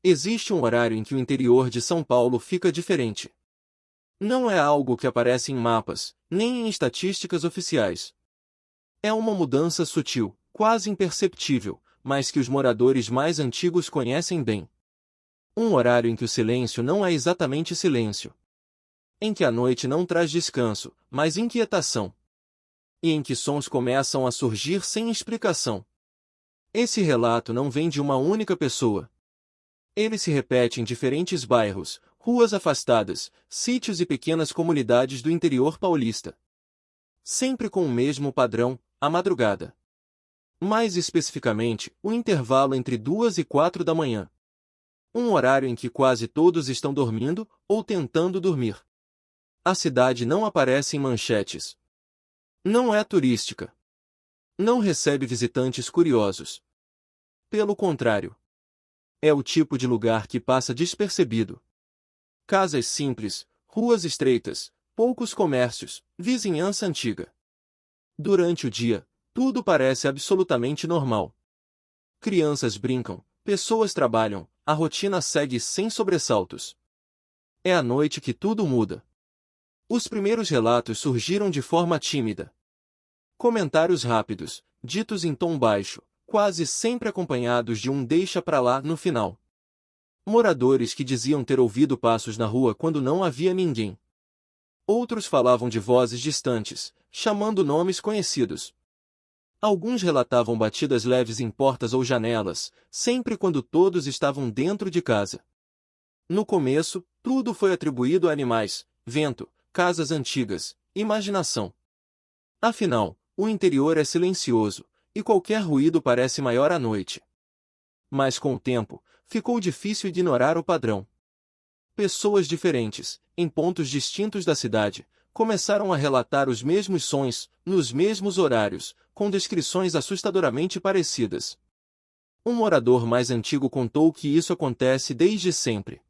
Existe um horário em que o interior de São Paulo fica diferente. Não é algo que aparece em mapas, nem em estatísticas oficiais. É uma mudança sutil, quase imperceptível, mas que os moradores mais antigos conhecem bem. Um horário em que o silêncio não é exatamente silêncio. Em que a noite não traz descanso, mas inquietação. E em que sons começam a surgir sem explicação. Esse relato não vem de uma única pessoa. Ele se repete em diferentes bairros, ruas afastadas, sítios e pequenas comunidades do interior paulista. Sempre com o mesmo padrão, a madrugada. Mais especificamente, o intervalo entre 2 e 4 da manhã. Um horário em que quase todos estão dormindo, ou tentando dormir. A cidade não aparece em manchetes. Não é turística. Não recebe visitantes curiosos. Pelo contrário. É o tipo de lugar que passa despercebido. Casas simples, ruas estreitas, poucos comércios, vizinhança antiga. Durante o dia, tudo parece absolutamente normal. Crianças brincam, pessoas trabalham, a rotina segue sem sobressaltos. É à noite que tudo muda. Os primeiros relatos surgiram de forma tímida. Comentários rápidos, ditos em tom baixo, quase sempre acompanhados de um deixa pra lá no final. Moradores que diziam ter ouvido passos na rua quando não havia ninguém. Outros falavam de vozes distantes, chamando nomes conhecidos. Alguns relatavam batidas leves em portas ou janelas, sempre quando todos estavam dentro de casa. No começo, tudo foi atribuído a animais, vento, casas antigas, imaginação. Afinal, o interior é silencioso, e qualquer ruído parece maior à noite. Mas com o tempo, ficou difícil ignorar o padrão. Pessoas diferentes, em pontos distintos da cidade, começaram a relatar os mesmos sons, nos mesmos horários, com descrições assustadoramente parecidas. Um morador mais antigo contou que isso acontece desde sempre.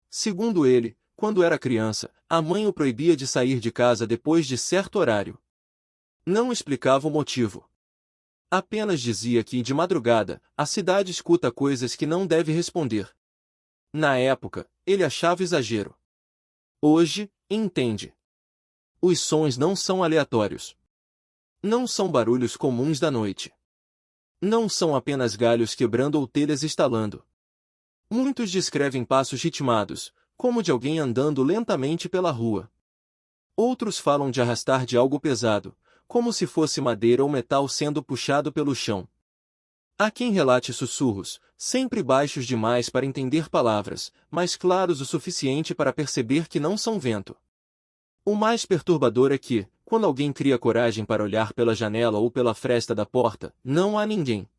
Segundo ele, quando era criança, a mãe o proibia de sair de casa depois de certo horário. Não explicava o motivo. Apenas dizia que, de madrugada, a cidade escuta coisas que não deve responder. Na época, ele achava exagero. Hoje, entende. Os sons não são aleatórios. Não são barulhos comuns da noite. Não são apenas galhos quebrando ou telhas estalando. Muitos descrevem passos ritmados, como de alguém andando lentamente pela rua. Outros falam de arrastar de algo pesado, como se fosse madeira ou metal sendo puxado pelo chão. Há quem relate sussurros, sempre baixos demais para entender palavras, mas claros o suficiente para perceber que não são vento. O mais perturbador é que, quando alguém cria coragem para olhar pela janela ou pela fresta da porta, não há ninguém.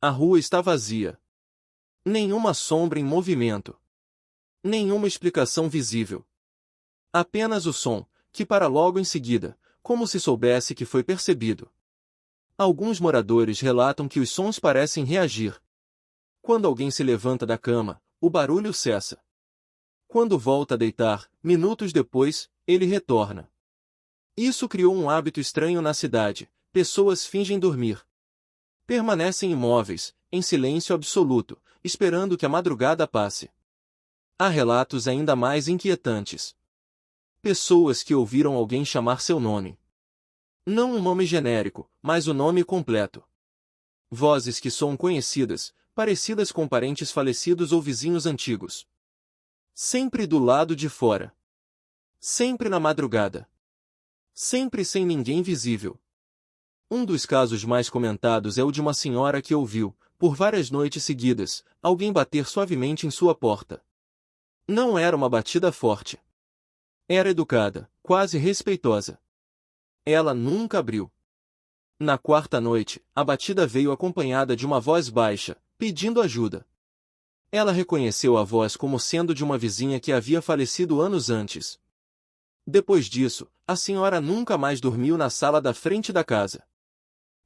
A rua está vazia. Nenhuma sombra em movimento. Nenhuma explicação visível. Apenas o som, que para logo em seguida, como se soubesse que foi percebido. Alguns moradores relatam que os sons parecem reagir. Quando alguém se levanta da cama, o barulho cessa. Quando volta a deitar, minutos depois, ele retorna. Isso criou um hábito estranho na cidade: pessoas fingem dormir. Permanecem imóveis, em silêncio absoluto, esperando que a madrugada passe. Há relatos ainda mais inquietantes. Pessoas que ouviram alguém chamar seu nome. Não um nome genérico, mas o nome completo. Vozes que soam conhecidas, parecidas com parentes falecidos ou vizinhos antigos. Sempre do lado de fora. Sempre na madrugada. Sempre sem ninguém visível. Um dos casos mais comentados é o de uma senhora que ouviu, por várias noites seguidas, alguém bater suavemente em sua porta. Não era uma batida forte. Era educada, quase respeitosa. Ela nunca abriu. Na quarta noite, a batida veio acompanhada de uma voz baixa, pedindo ajuda. Ela reconheceu a voz como sendo de uma vizinha que havia falecido anos antes. Depois disso, a senhora nunca mais dormiu na sala da frente da casa.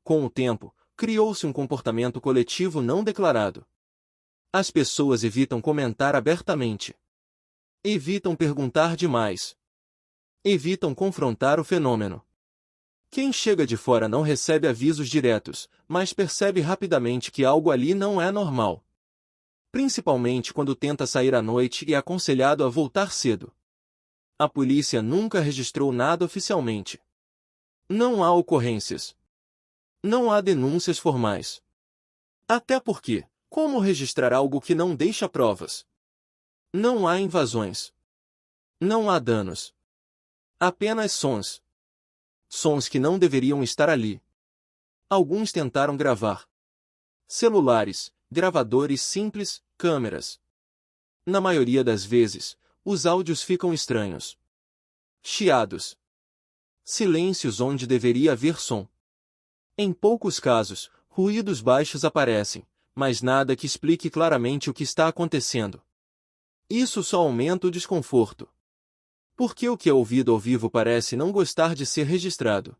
Com o tempo, criou-se um comportamento coletivo não declarado. As pessoas evitam comentar abertamente. Evitam perguntar demais. Evitam confrontar o fenômeno. Quem chega de fora não recebe avisos diretos, mas percebe rapidamente que algo ali não é normal. principalmente quando tenta sair à noite e é aconselhado a voltar cedo. A polícia nunca registrou nada oficialmente. Não há ocorrências. Não há denúncias formais. Até porque, como registrar algo que não deixa provas? Não há invasões. Não há danos. Apenas sons. Sons que não deveriam estar ali. Alguns tentaram gravar. Celulares, gravadores simples, câmeras. Na maioria das vezes, os áudios ficam estranhos. Chiados. Silêncios onde deveria haver som. Em poucos casos, ruídos baixos aparecem, mas nada que explique claramente o que está acontecendo. Isso só aumenta o desconforto. Porque o que é ouvido ao vivo parece não gostar de ser registrado.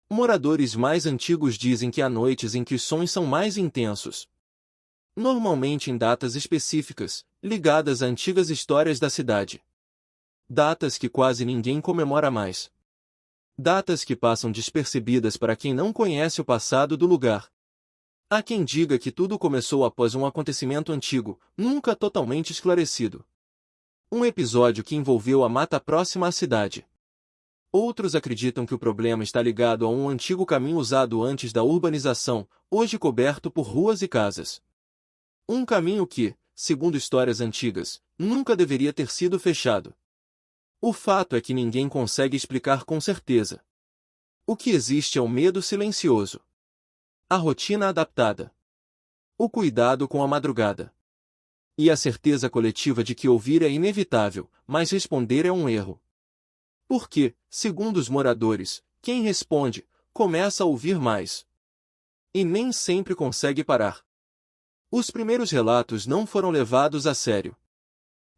Moradores mais antigos dizem que há noites em que os sons são mais intensos. Normalmente em datas específicas, ligadas a antigas histórias da cidade. Datas que quase ninguém comemora mais. Datas que passam despercebidas para quem não conhece o passado do lugar. Há quem diga que tudo começou após um acontecimento antigo, nunca totalmente esclarecido. Um episódio que envolveu a mata próxima à cidade. Outros acreditam que o problema está ligado a um antigo caminho usado antes da urbanização, hoje coberto por ruas e casas. Um caminho que, segundo histórias antigas, nunca deveria ter sido fechado. O fato é que ninguém consegue explicar com certeza. O que existe é o medo silencioso. A rotina adaptada. O cuidado com a madrugada. E a certeza coletiva de que ouvir é inevitável, mas responder é um erro. Porque, segundo os moradores, quem responde, começa a ouvir mais. E nem sempre consegue parar. Os primeiros relatos não foram levados a sério.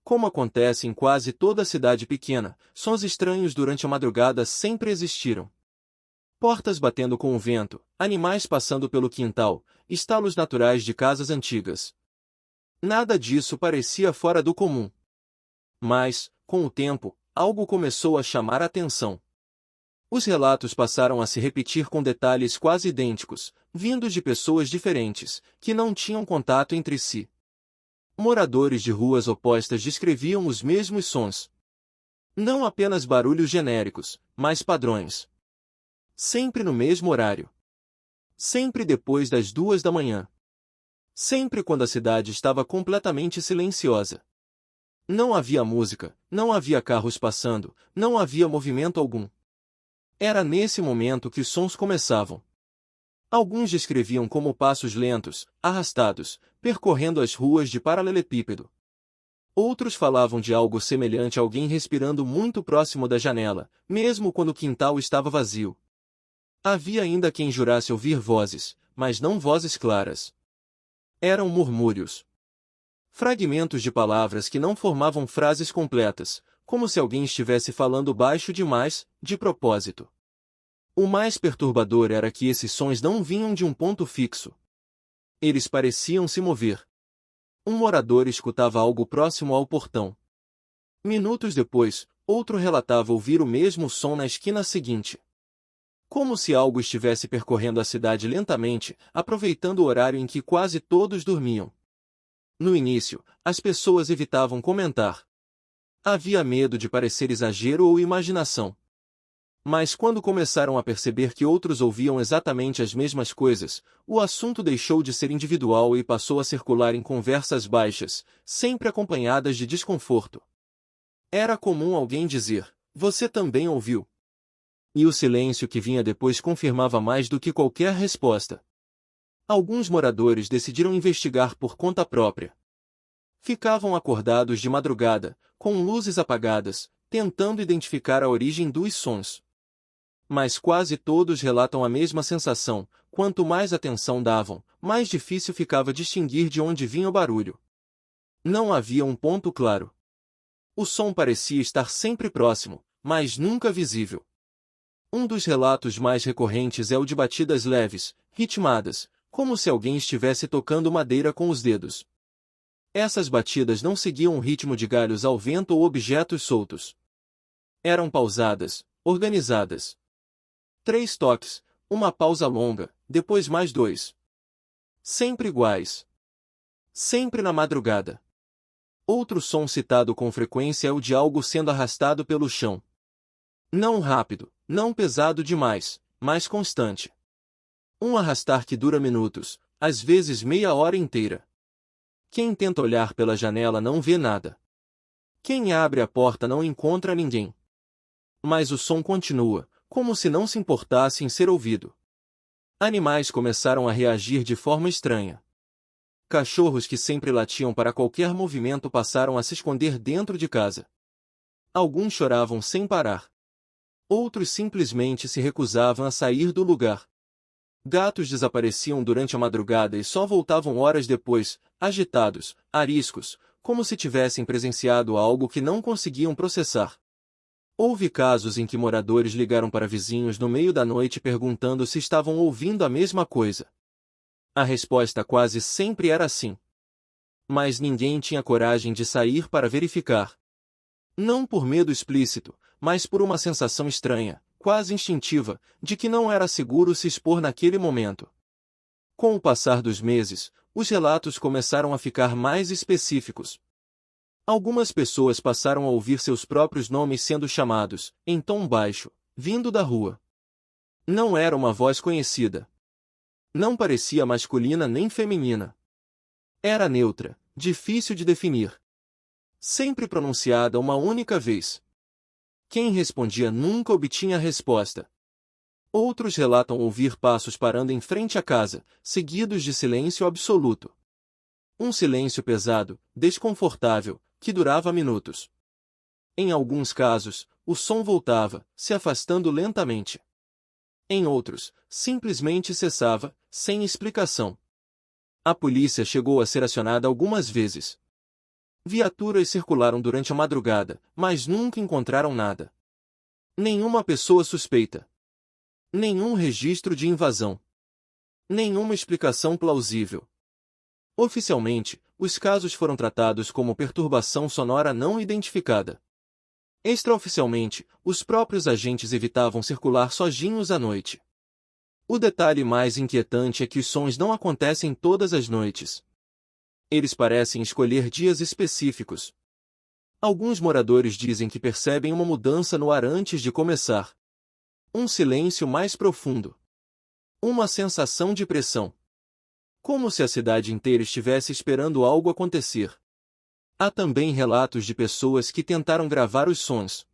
Como acontece em quase toda cidade pequena, sons estranhos durante a madrugada sempre existiram. Portas batendo com o vento, animais passando pelo quintal, estalos naturais de casas antigas. Nada disso parecia fora do comum. Mas, com o tempo, algo começou a chamar a atenção. Os relatos passaram a se repetir com detalhes quase idênticos, vindos de pessoas diferentes, que não tinham contato entre si. Moradores de ruas opostas descreviam os mesmos sons. Não apenas barulhos genéricos, mas padrões. Sempre no mesmo horário. Sempre depois das 2 da manhã. Sempre quando a cidade estava completamente silenciosa. Não havia música, não havia carros passando, não havia movimento algum. Era nesse momento que os sons começavam. Alguns descreviam como passos lentos, arrastados, percorrendo as ruas de paralelepípedo. Outros falavam de algo semelhante a alguém respirando muito próximo da janela, mesmo quando o quintal estava vazio. Havia ainda quem jurasse ouvir vozes, mas não vozes claras. Eram murmúrios. Fragmentos de palavras que não formavam frases completas, como se alguém estivesse falando baixo demais, de propósito. O mais perturbador era que esses sons não vinham de um ponto fixo. Eles pareciam se mover. Um morador escutava algo próximo ao portão. Minutos depois, outro relatava ouvir o mesmo som na esquina seguinte. Como se algo estivesse percorrendo a cidade lentamente, aproveitando o horário em que quase todos dormiam. No início, as pessoas evitavam comentar. Havia medo de parecer exagero ou imaginação. Mas quando começaram a perceber que outros ouviam exatamente as mesmas coisas, o assunto deixou de ser individual e passou a circular em conversas baixas, sempre acompanhadas de desconforto. Era comum alguém dizer, "Você também ouviu?" E o silêncio que vinha depois confirmava mais do que qualquer resposta. Alguns moradores decidiram investigar por conta própria. Ficavam acordados de madrugada, com luzes apagadas, tentando identificar a origem dos sons. Mas quase todos relatam a mesma sensação: quanto mais atenção davam, mais difícil ficava distinguir de onde vinha o barulho. Não havia um ponto claro. O som parecia estar sempre próximo, mas nunca visível. Um dos relatos mais recorrentes é o de batidas leves, ritmadas, como se alguém estivesse tocando madeira com os dedos. Essas batidas não seguiam um ritmo de galhos ao vento ou objetos soltos. Eram pausadas, organizadas. 3 toques, uma pausa longa, depois mais 2. Sempre iguais. Sempre na madrugada. Outro som citado com frequência é o de algo sendo arrastado pelo chão. Não rápido, não pesado demais, mas constante. Um arrastar que dura minutos, às vezes meia hora inteira. Quem tenta olhar pela janela não vê nada. Quem abre a porta não encontra ninguém. Mas o som continua, como se não se importasse em ser ouvido. Animais começaram a reagir de forma estranha. Cachorros que sempre latiam para qualquer movimento passaram a se esconder dentro de casa. Alguns choravam sem parar. Outros simplesmente se recusavam a sair do lugar. Gatos desapareciam durante a madrugada e só voltavam horas depois, agitados, ariscos, como se tivessem presenciado algo que não conseguiam processar. Houve casos em que moradores ligaram para vizinhos no meio da noite perguntando se estavam ouvindo a mesma coisa. A resposta quase sempre era sim. Mas ninguém tinha coragem de sair para verificar. Não por medo explícito, mas por uma sensação estranha, quase instintiva, de que não era seguro se expor naquele momento. Com o passar dos meses, os relatos começaram a ficar mais específicos. Algumas pessoas passaram a ouvir seus próprios nomes sendo chamados, em tom baixo, vindo da rua. Não era uma voz conhecida. Não parecia masculina nem feminina. Era neutra, difícil de definir. Sempre pronunciada uma única vez. Quem respondia nunca obtinha a resposta. Outros relatam ouvir passos parando em frente à casa, seguidos de silêncio absoluto. Um silêncio pesado, desconfortável, que durava minutos. Em alguns casos, o som voltava, se afastando lentamente. Em outros, simplesmente cessava, sem explicação. A polícia chegou a ser acionada algumas vezes. Viaturas circularam durante a madrugada, mas nunca encontraram nada. Nenhuma pessoa suspeita. Nenhum registro de invasão. Nenhuma explicação plausível. Oficialmente, os casos foram tratados como perturbação sonora não identificada. Extraoficialmente, os próprios agentes evitavam circular sozinhos à noite. O detalhe mais inquietante é que os sons não acontecem todas as noites. Eles parecem escolher dias específicos. Alguns moradores dizem que percebem uma mudança no ar antes de começar. Um silêncio mais profundo. Uma sensação de pressão. Como se a cidade inteira estivesse esperando algo acontecer. Há também relatos de pessoas que tentaram gravar os sons.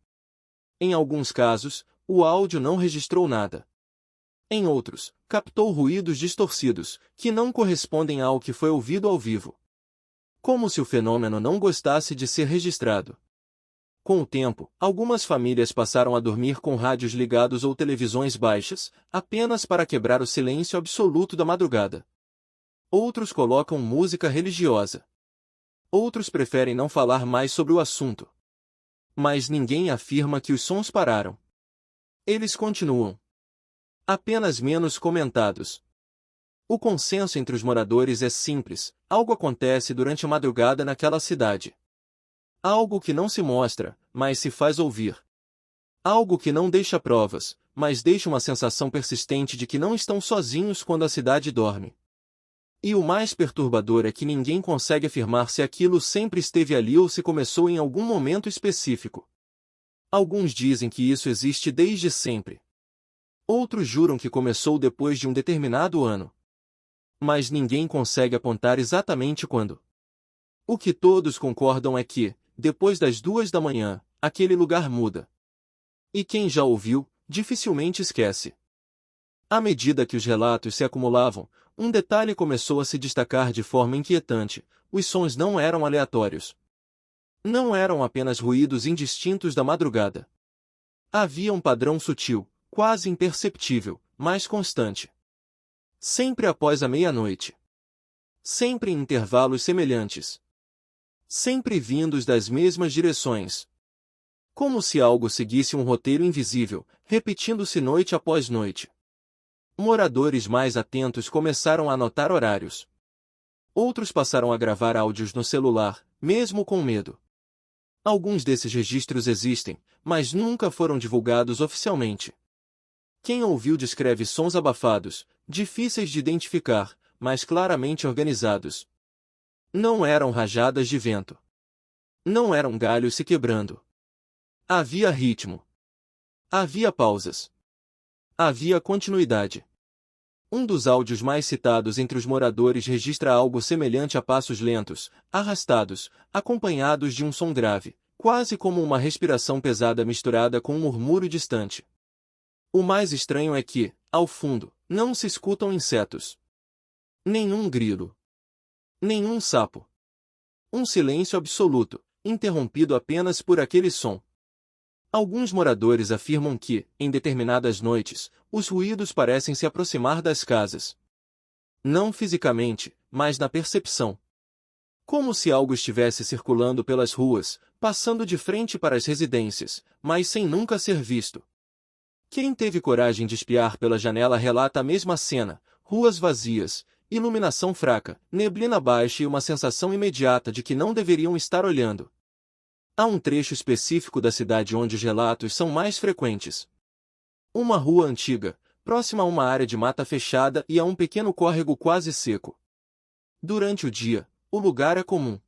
Em alguns casos, o áudio não registrou nada. Em outros, captou ruídos distorcidos, que não correspondem ao que foi ouvido ao vivo. Como se o fenômeno não gostasse de ser registrado. Com o tempo, algumas famílias passaram a dormir com rádios ligados ou televisões baixas, apenas para quebrar o silêncio absoluto da madrugada. Outros colocam música religiosa. Outros preferem não falar mais sobre o assunto. Mas ninguém afirma que os sons pararam. Eles continuam. Apenas menos comentados. O consenso entre os moradores é simples: algo acontece durante a madrugada naquela cidade. Algo que não se mostra, mas se faz ouvir. Algo que não deixa provas, mas deixa uma sensação persistente de que não estão sozinhos quando a cidade dorme. E o mais perturbador é que ninguém consegue afirmar se aquilo sempre esteve ali ou se começou em algum momento específico. Alguns dizem que isso existe desde sempre. Outros juram que começou depois de um determinado ano. Mas ninguém consegue apontar exatamente quando. O que todos concordam é que, depois das 2 da manhã, aquele lugar muda. E quem já ouviu, dificilmente esquece. À medida que os relatos se acumulavam, um detalhe começou a se destacar de forma inquietante: os sons não eram aleatórios. Não eram apenas ruídos indistintos da madrugada. Havia um padrão sutil, quase imperceptível, mas constante. Sempre após a meia-noite. Sempre em intervalos semelhantes. Sempre vindos das mesmas direções. Como se algo seguisse um roteiro invisível, repetindo-se noite após noite. Moradores mais atentos começaram a anotar horários. Outros passaram a gravar áudios no celular, mesmo com medo. Alguns desses registros existem, mas nunca foram divulgados oficialmente. Quem ouviu descreve sons abafados, difíceis de identificar, mas claramente organizados. Não eram rajadas de vento. Não eram galhos se quebrando. Havia ritmo. Havia pausas. Havia continuidade. Um dos áudios mais citados entre os moradores registra algo semelhante a passos lentos, arrastados, acompanhados de um som grave, quase como uma respiração pesada misturada com um murmúrio distante. O mais estranho é que, ao fundo, não se escutam insetos. Nenhum grilo. Nenhum sapo. Um silêncio absoluto, interrompido apenas por aquele som. Alguns moradores afirmam que, em determinadas noites, os ruídos parecem se aproximar das casas. Não fisicamente, mas na percepção. Como se algo estivesse circulando pelas ruas, passando de frente para as residências, mas sem nunca ser visto. Quem teve coragem de espiar pela janela relata a mesma cena: ruas vazias, iluminação fraca, neblina baixa e uma sensação imediata de que não deveriam estar olhando. Há um trecho específico da cidade onde os relatos são mais frequentes. Uma rua antiga, próxima a uma área de mata fechada e a um pequeno córrego quase seco. Durante o dia, o lugar é comum.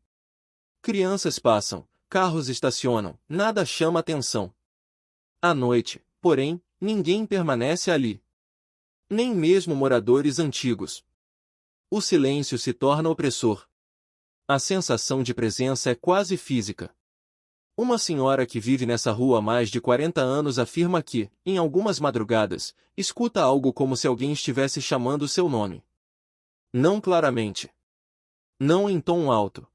Crianças passam, carros estacionam, nada chama atenção. À noite, porém, ninguém permanece ali. Nem mesmo moradores antigos. O silêncio se torna opressor. A sensação de presença é quase física. Uma senhora que vive nessa rua há mais de 40 anos afirma que, em algumas madrugadas, escuta algo como se alguém estivesse chamando seu nome. Não claramente. Não em tom alto.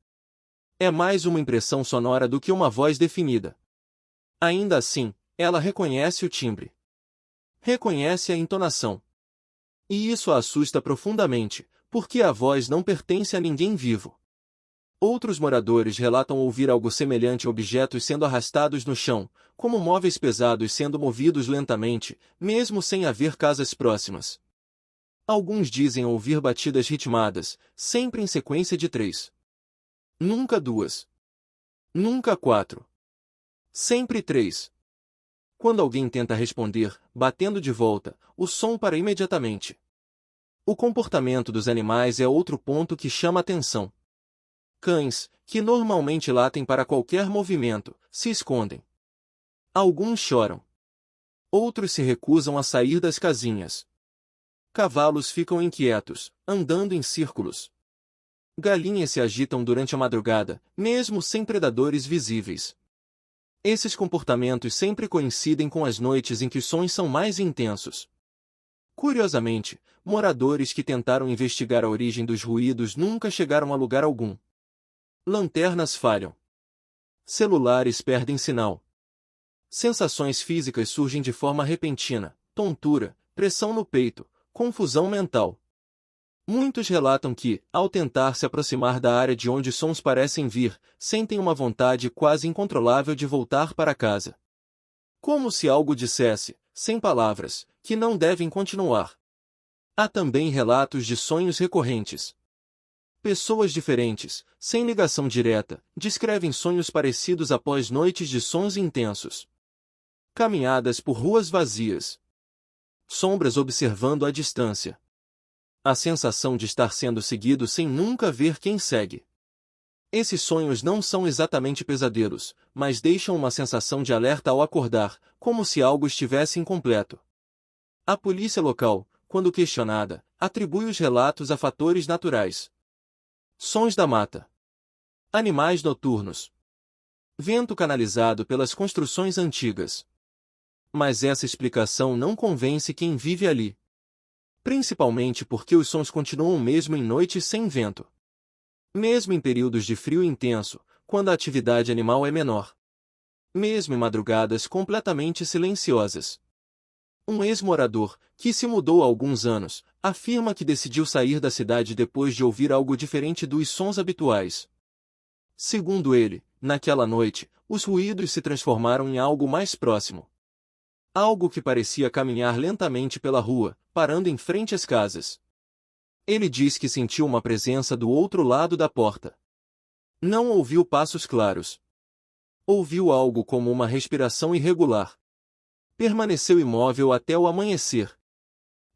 É mais uma impressão sonora do que uma voz definida. Ainda assim, ela reconhece o timbre. Reconhece a entonação. E isso a assusta profundamente, porque a voz não pertence a ninguém vivo. Outros moradores relatam ouvir algo semelhante a objetos sendo arrastados no chão, como móveis pesados sendo movidos lentamente, mesmo sem haver casas próximas. Alguns dizem ouvir batidas ritmadas, sempre em sequência de 3. Nunca 2. Nunca 4. Sempre 3. Quando alguém tenta responder, batendo de volta, o som para imediatamente. O comportamento dos animais é outro ponto que chama atenção. Cães, que normalmente latem para qualquer movimento, se escondem. Alguns choram. Outros se recusam a sair das casinhas. Cavalos ficam inquietos, andando em círculos. Galinhas se agitam durante a madrugada, mesmo sem predadores visíveis. Esses comportamentos sempre coincidem com as noites em que os sons são mais intensos. Curiosamente, moradores que tentaram investigar a origem dos ruídos nunca chegaram a lugar algum. Lanternas falham. Celulares perdem sinal. Sensações físicas surgem de forma repentina: tontura, pressão no peito, confusão mental. Muitos relatam que, ao tentar se aproximar da área de onde os sons parecem vir, sentem uma vontade quase incontrolável de voltar para casa. Como se algo dissesse, sem palavras, que não devem continuar. Há também relatos de sonhos recorrentes. Pessoas diferentes, sem ligação direta, descrevem sonhos parecidos após noites de sons intensos. Caminhadas por ruas vazias. Sombras observando à distância. A sensação de estar sendo seguido sem nunca ver quem segue. Esses sonhos não são exatamente pesadelos, mas deixam uma sensação de alerta ao acordar, como se algo estivesse incompleto. A polícia local, quando questionada, atribui os relatos a fatores naturais. Sons da mata. Animais noturnos. Vento canalizado pelas construções antigas. Mas essa explicação não convence quem vive ali. Principalmente porque os sons continuam mesmo em noites sem vento. Mesmo em períodos de frio intenso, quando a atividade animal é menor. Mesmo em madrugadas completamente silenciosas. Um ex-morador, que se mudou há alguns anos, afirma que decidiu sair da cidade depois de ouvir algo diferente dos sons habituais. Segundo ele, naquela noite, os ruídos se transformaram em algo mais próximo. Algo que parecia caminhar lentamente pela rua, parando em frente às casas. Ele diz que sentiu uma presença do outro lado da porta. Não ouviu passos claros. Ouviu algo como uma respiração irregular. Permaneceu imóvel até o amanhecer.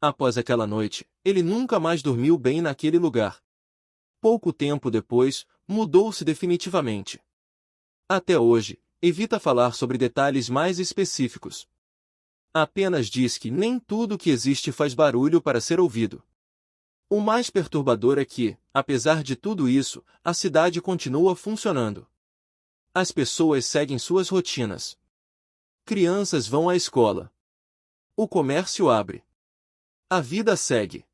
Após aquela noite, ele nunca mais dormiu bem naquele lugar. Pouco tempo depois, mudou-se definitivamente. Até hoje, evita falar sobre detalhes mais específicos. Apenas diz que nem tudo que existe faz barulho para ser ouvido. O mais perturbador é que, apesar de tudo isso, a cidade continua funcionando. As pessoas seguem suas rotinas. Crianças vão à escola. O comércio abre. A vida segue.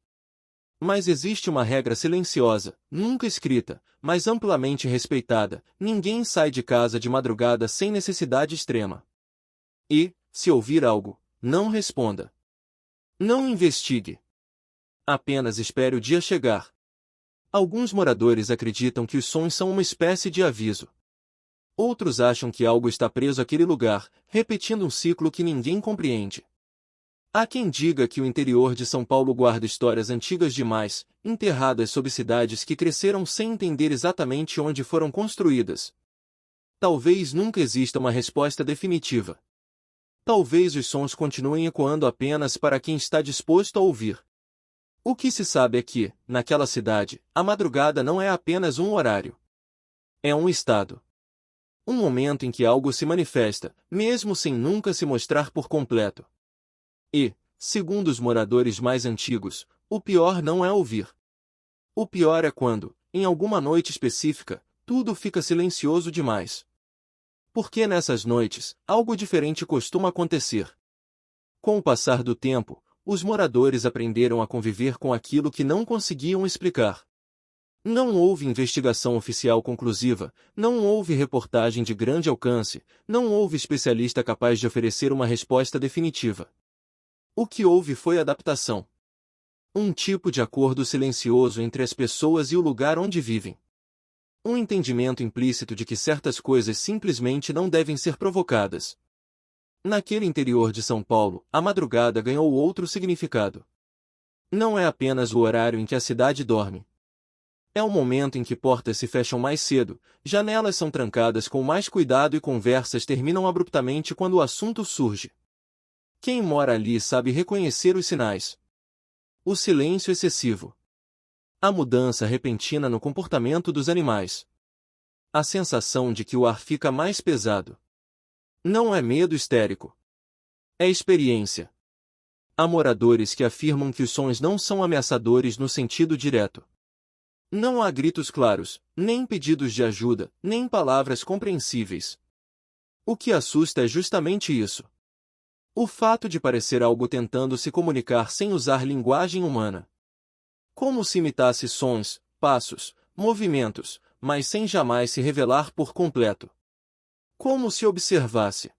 Mas existe uma regra silenciosa, nunca escrita, mas amplamente respeitada: ninguém sai de casa de madrugada sem necessidade extrema. E, se ouvir algo, não responda. Não investigue. Apenas espere o dia chegar. Alguns moradores acreditam que os sons são uma espécie de aviso. Outros acham que algo está preso àquele lugar, repetindo um ciclo que ninguém compreende. Há quem diga que o interior de São Paulo guarda histórias antigas demais, enterradas sob cidades que cresceram sem entender exatamente onde foram construídas. Talvez nunca exista uma resposta definitiva. Talvez os sons continuem ecoando apenas para quem está disposto a ouvir. O que se sabe é que, naquela cidade, a madrugada não é apenas um horário. É um estado. Um momento em que algo se manifesta, mesmo sem nunca se mostrar por completo. E, segundo os moradores mais antigos, o pior não é ouvir. O pior é quando, em alguma noite específica, tudo fica silencioso demais. Porque nessas noites, algo diferente costuma acontecer. Com o passar do tempo, os moradores aprenderam a conviver com aquilo que não conseguiam explicar. Não houve investigação oficial conclusiva, não houve reportagem de grande alcance, não houve especialista capaz de oferecer uma resposta definitiva. O que houve foi adaptação. Um tipo de acordo silencioso entre as pessoas e o lugar onde vivem. Um entendimento implícito de que certas coisas simplesmente não devem ser provocadas. Naquele interior de São Paulo, a madrugada ganhou outro significado. Não é apenas o horário em que a cidade dorme. É o momento em que portas se fecham mais cedo, janelas são trancadas com mais cuidado e conversas terminam abruptamente quando o assunto surge. Quem mora ali sabe reconhecer os sinais. O silêncio excessivo. A mudança repentina no comportamento dos animais. A sensação de que o ar fica mais pesado. Não é medo histérico. É experiência. Há moradores que afirmam que os sons não são ameaçadores no sentido direto. Não há gritos claros, nem pedidos de ajuda, nem palavras compreensíveis. O que assusta é justamente isso. O fato de parecer algo tentando se comunicar sem usar linguagem humana. Como se imitasse sons, passos, movimentos, mas sem jamais se revelar por completo. Como se observasse.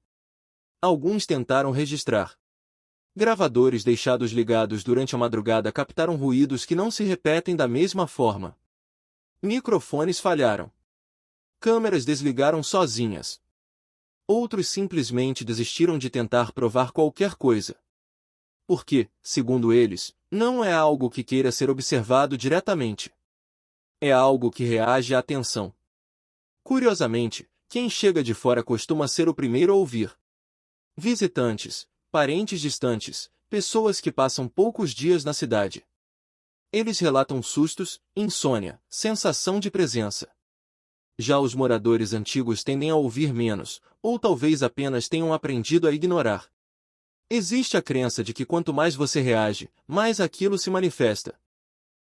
Alguns tentaram registrar. Gravadores deixados ligados durante a madrugada captaram ruídos que não se repetem da mesma forma. Microfones falharam. Câmeras desligaram sozinhas. Outros simplesmente desistiram de tentar provar qualquer coisa. Porque, segundo eles, não é algo que queira ser observado diretamente. É algo que reage à atenção. Curiosamente, quem chega de fora costuma ser o primeiro a ouvir. Visitantes, parentes distantes, pessoas que passam poucos dias na cidade. Eles relatam sustos, insônia, sensação de presença. Já os moradores antigos tendem a ouvir menos, ou talvez apenas tenham aprendido a ignorar. Existe a crença de que quanto mais você reage, mais aquilo se manifesta.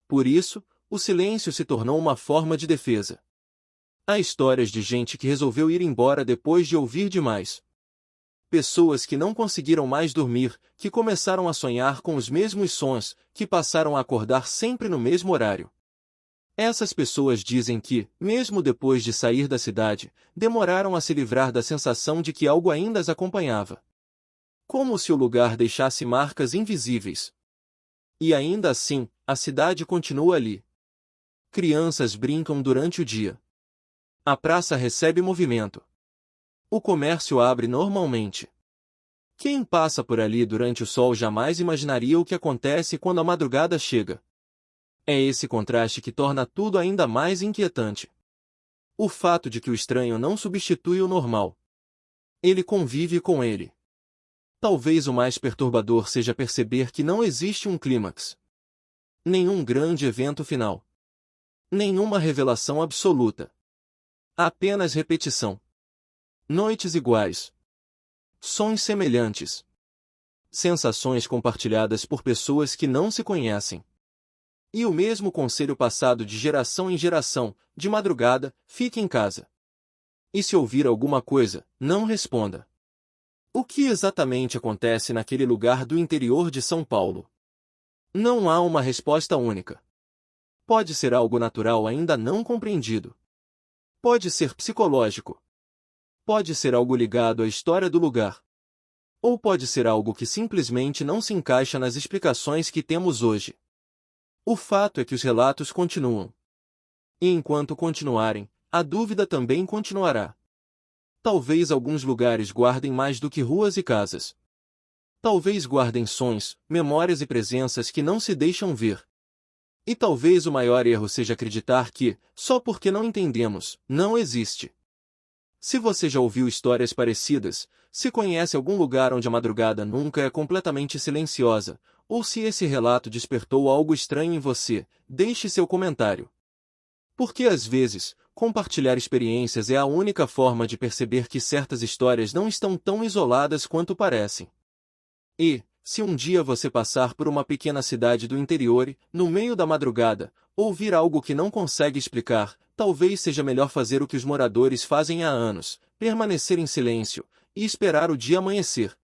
Por isso, o silêncio se tornou uma forma de defesa. Há histórias de gente que resolveu ir embora depois de ouvir demais. Pessoas que não conseguiram mais dormir, que começaram a sonhar com os mesmos sons, que passaram a acordar sempre no mesmo horário. Essas pessoas dizem que, mesmo depois de sair da cidade, demoraram a se livrar da sensação de que algo ainda as acompanhava. Como se o lugar deixasse marcas invisíveis. E ainda assim, a cidade continua ali. Crianças brincam durante o dia. A praça recebe movimento. O comércio abre normalmente. Quem passa por ali durante o sol jamais imaginaria o que acontece quando a madrugada chega. É esse contraste que torna tudo ainda mais inquietante. O fato de que o estranho não substitui o normal. Ele convive com ele. Talvez o mais perturbador seja perceber que não existe um clímax. Nenhum grande evento final. Nenhuma revelação absoluta. Apenas repetição. Noites iguais. Sons semelhantes. Sensações compartilhadas por pessoas que não se conhecem. E o mesmo conselho passado de geração em geração: de madrugada, fique em casa. E se ouvir alguma coisa, não responda. O que exatamente acontece naquele lugar do interior de São Paulo? Não há uma resposta única. Pode ser algo natural ainda não compreendido. Pode ser psicológico. Pode ser algo ligado à história do lugar. Ou pode ser algo que simplesmente não se encaixa nas explicações que temos hoje. O fato é que os relatos continuam. E enquanto continuarem, a dúvida também continuará. Talvez alguns lugares guardem mais do que ruas e casas. Talvez guardem sons, memórias e presenças que não se deixam ver. E talvez o maior erro seja acreditar que, só porque não entendemos, não existe. Se você já ouviu histórias parecidas, se conhece algum lugar onde a madrugada nunca é completamente silenciosa, ou se esse relato despertou algo estranho em você, deixe seu comentário. Porque às vezes, compartilhar experiências é a única forma de perceber que certas histórias não estão tão isoladas quanto parecem. E, se um dia você passar por uma pequena cidade do interior e, no meio da madrugada, ouvir algo que não consegue explicar, talvez seja melhor fazer o que os moradores fazem há anos: permanecer em silêncio e esperar o dia amanhecer.